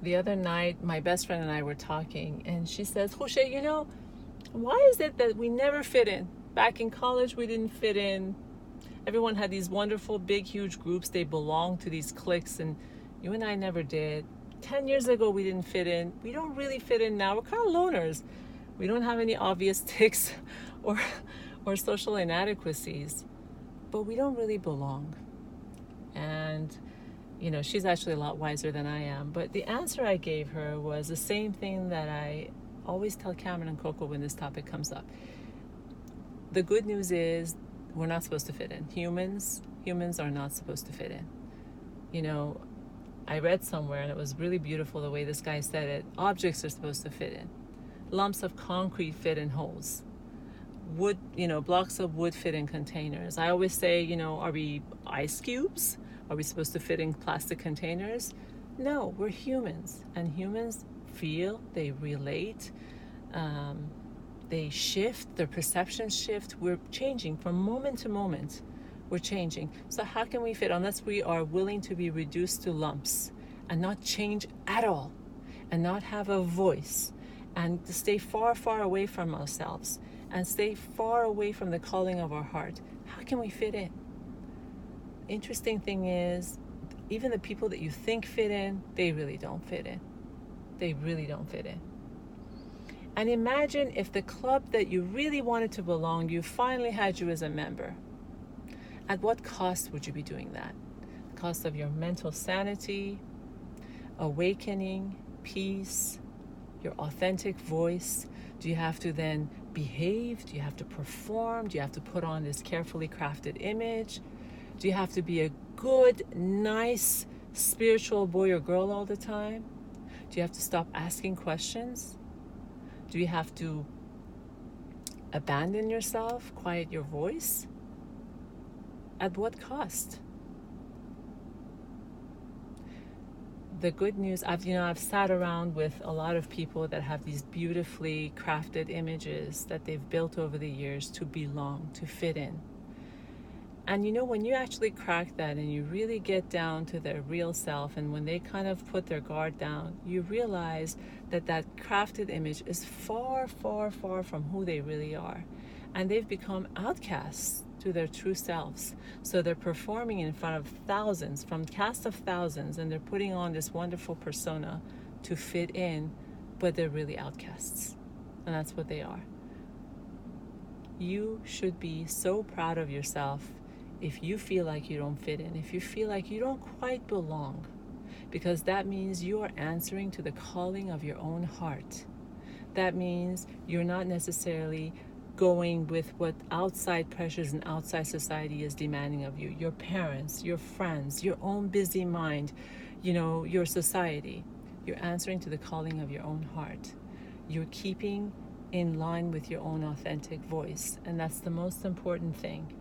The other night, my best friend and I were talking, and she says, Kusha, why is it that we never fit in? Back in college, we didn't fit in. Everyone had these wonderful, big, huge groups. They belonged to these cliques, and you and I never did. 10 years ago, we didn't fit in. We don't really fit in now. We're kind of loners. We don't have any obvious tics or, or social inadequacies, but we don't really belong. And she's actually a lot wiser than I am. But the answer I gave her was the same thing that I always tell Cameron and Coco when this topic comes up. The good news is we're not supposed to fit in. Humans are not supposed to fit in. I read somewhere, and it was really beautiful the way this guy said it. Objects are supposed to fit in. Lumps of concrete fit in holes. Wood, blocks of wood fit in containers. I always say, are we ice cubes? Are we supposed to fit in plastic containers? No, we're humans, and humans feel, they relate, they shift, their perceptions shift. We're changing from moment to moment. We're changing. So how can we fit unless we are willing to be reduced to lumps and not change at all and not have a voice and to stay far, far away from ourselves and stay far away from the calling of our heart? How can we fit in? Interesting thing is, even the people that you think fit in, they really don't fit in. They really don't fit in. And imagine if the club that you really wanted to belong, you finally had you as a member. At what cost would you be doing that? The cost of your mental sanity, awakening, peace, your authentic voice? Do you have to then behave? Do you have to perform? Do you have to put on this carefully crafted image? Do you have to be a good, nice, spiritual boy or girl all the time? Do you have to stop asking questions? Do you have to abandon yourself, quiet your voice? At what cost? The good news, I've sat around with a lot of people that have these beautifully crafted images that they've built over the years to belong, to fit in. And when you actually crack that and you really get down to their real self, and when they kind of put their guard down, you realize that crafted image is far, far, far from who they really are. And they've become outcasts to their true selves. So they're performing in front of thousands, from cast of thousands, and they're putting on this wonderful persona to fit in, but they're really outcasts. And that's what they are. You should be so proud of yourself if you feel like you don't fit in, if you feel like you don't quite belong, because that means you are answering to the calling of your own heart. That means you're not necessarily going with what outside pressures and outside society is demanding of you. Your parents, your friends, your own busy mind, your society. You're answering to the calling of your own heart. You're keeping in line with your own authentic voice, and that's the most important thing.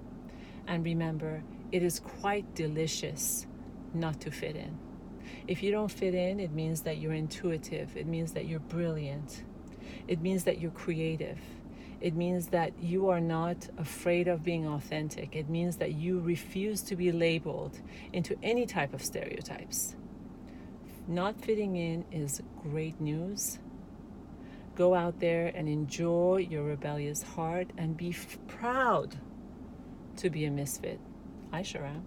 And remember, it is quite delicious not to fit in. If you don't fit in, it means that you're intuitive. It means that you're brilliant. It means that you're creative. It means that you are not afraid of being authentic. It means that you refuse to be labeled into any type of stereotypes. Not fitting in is great news. Go out there and enjoy your rebellious heart and be proud to be a misfit. I sure am.